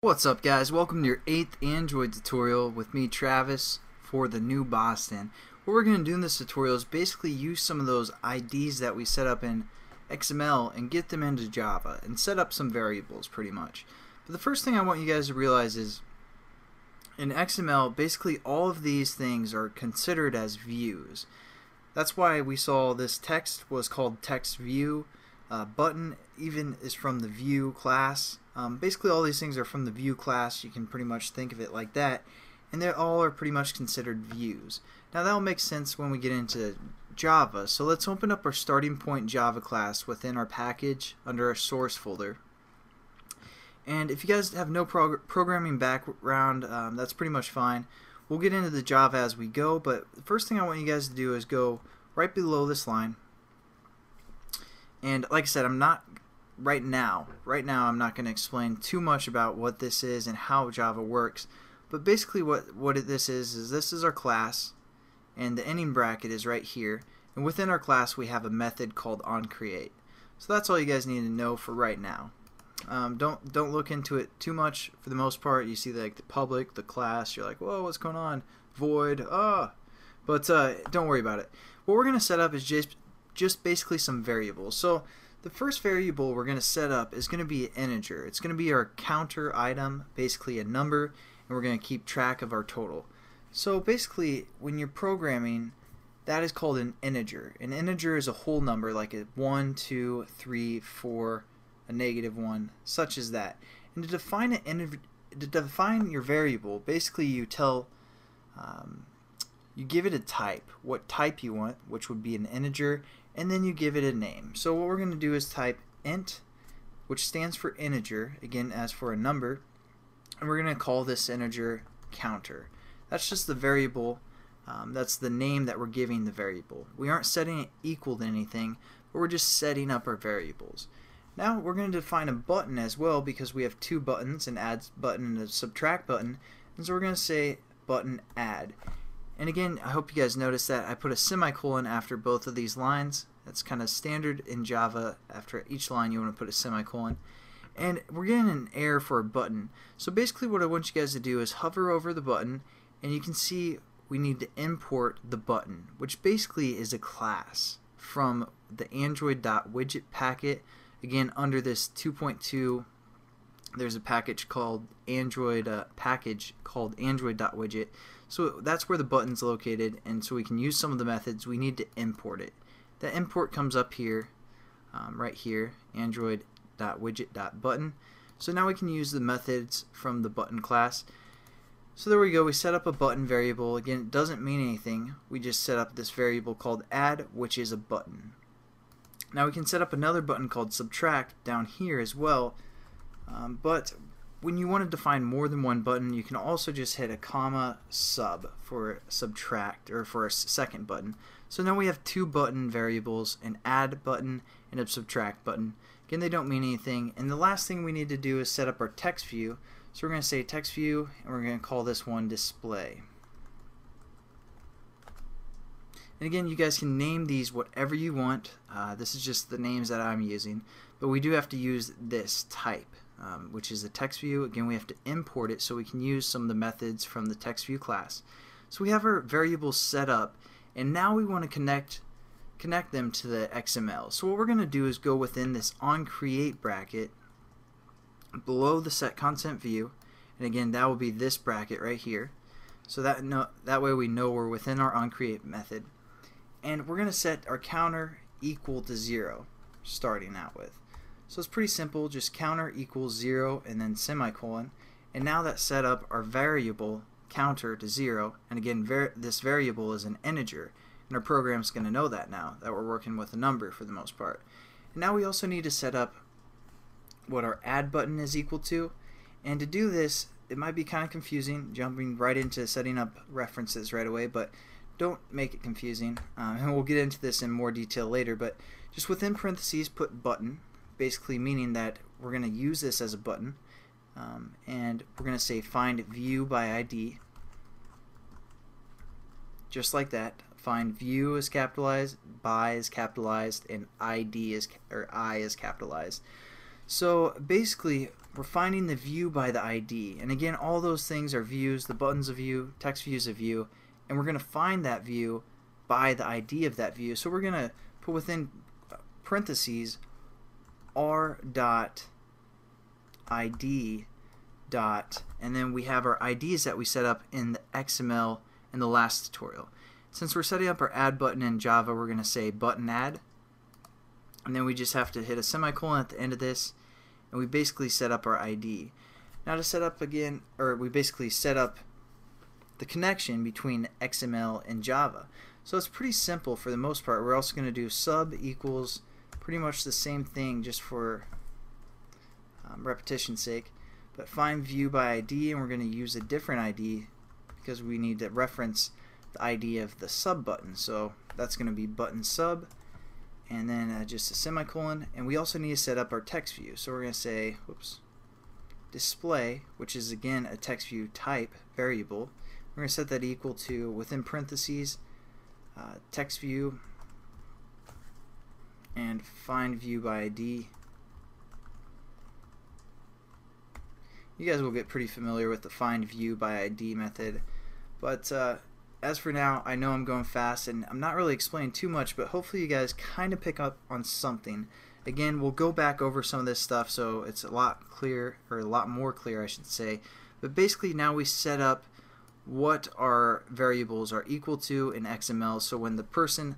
What's up, guys? Welcome to your 8th Android tutorial with me, Travis, for the new Boston. What we're going to do in this tutorial is basically use some of those IDs that we set up in XML and get them into Java and set up some variables pretty much. But the first thing I want you guys to realize is in XML, basically all of these things are considered as views. That's why we saw this text was called text view. Button even is from the view class. Basically all these things are from the view class. You can pretty much think of it like that, and they all are pretty much considered views. Now that will make sense when we get into Java. So let's open up our starting point Java class within our package under our source folder. And if you guys have no programming background, that's pretty much fine. We'll get into the Java as we go, but the first thing I want you guys to do is go right below this line. And like I said, I'm not right now I'm not going to explain too much about what this is and how Java works, but basically what this is this is our class, and the ending bracket is right here, and within our class we have a method called onCreate. So that's all you guys need to know for right now. Don't look into it too much. For the most part, you see the public, the class, you're like, whoa, what's going on? Void, but don't worry about it. What we're going to set up is just basically some variables. So the first variable we're going to set up is going to be an integer. It's going to be our counter item, basically a number, and we're going to keep track of our total. So basically when you're programming, that is called an integer. An integer is a whole number, like a 1, 2, 3, 4, a -1, such as that. And to define your variable, basically you tell you give it a type, what type you want, which would be an integer, and then you give it a name. So what we're going to do is type int, which stands for integer, again as for a number, and we're going to call this integer counter. That's just the variable, that's the name that we're giving the variable. We aren't setting it equal to anything, but we're just setting up our variables. Now we're going to define a button as well, because we have two buttons, an add button and a subtract button, and so we're going to say button add. And again, I hope you guys noticed that I put a semicolon after both of these lines. That's kind of standard in Java. After each line you want to put a semicolon. And we're getting an error for a button. So basically what I want you guys to do is hover over the button, and you can see we need to import the button, which basically is a class from the Android.widget packet. Again, under this 2.2 there's a package called Android.widget. So that's where the button's located, and so we can use some of the methods. We need to import it. The import comes up here, right here, Android.widget.button. So now we can use the methods from the button class. So there we go. We set up a button variable. Again, it doesn't mean anything. We just set up this variable called add, which is a button. Now we can set up another button called subtract down here as well. But when you want to define more than one button, you can also just hit a comma sub for subtract, or for a second button. So now we have two button variables, an add button and a subtract button. Again, they don't mean anything. And the last thing we need to do is set up our text view. So we're going to say text view, and we're going to call this one display. And again, you guys can name these whatever you want. This is just the names that I'm using. But we do have to use this type, which is the text view. Again, we have to import it so we can use some of the methods from the text view class. So we have our variables set up, and now we want to connect them to the XML. So what we're going to do is go within this onCreate bracket below the set content view, and again that will be this bracket right here. So that way we know we're within our onCreate method, and we're going to set our counter equal to 0 starting out with. So it's pretty simple, just counter equals 0 and then semicolon, and now that set up our variable counter to 0, and again this variable is an integer, and our program's going to know that now that we're working with a number for the most part. And now we also need to set up what our add button is equal to, and to do this it might be kind of confusing jumping right into setting up references right away, but don't make it confusing, and we'll get into this in more detail later. But just within parentheses put button, basically meaning that we're going to use this as a button, and we're going to say find view by ID, just like that. Find view is capitalized, by is capitalized, and ID is I is capitalized. So basically, we're finding the view by the ID, and again, all those things are views. The button's a view, text view is a view, and we're going to find that view by the ID of that view. So we're going to put within parentheses r dot ID dot, and then we have our IDs that we set up in the XML in the last tutorial. Since we're setting up our add button in Java, we're going to say button add, and then we just have to hit a semicolon at the end of this, and we basically set up our ID. Now to set up again, or we basically set up the connection between XML and Java. So it's pretty simple for the most part. We're also going to do sub equals pretty much the same thing, just for repetition's sake, but find view by ID, and we're going to use a different ID because we need to reference the ID of the sub button. So that's going to be button sub, and then just a semicolon, and we also need to set up our text view. So we're going to say, whoops, display, which is again a text view type variable. We're going to set that equal to, within parentheses, text view, and find view by ID. You guys will get pretty familiar with the find view by ID method, but as for now, I know I'm going fast and I'm not really explaining too much, but hopefully you guys kind of pick up on something. Again, we'll go back over some of this stuff so it's a lot clearer, or a lot more clear I should say, but basically now we set up what our variables are equal to in XML, so when the person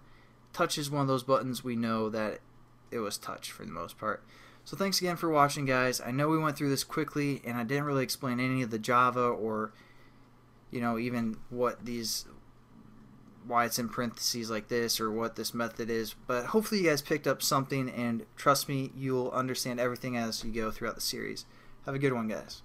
touches one of those buttons, we know that it was touched for the most part. So thanks again for watching, guys. I know we went through this quickly and I didn't really explain any of the Java, or even what these, why it's in parentheses like this, or what this method is, but hopefully you guys picked up something, and trust me, you'll understand everything as you go throughout the series. Have a good one, guys.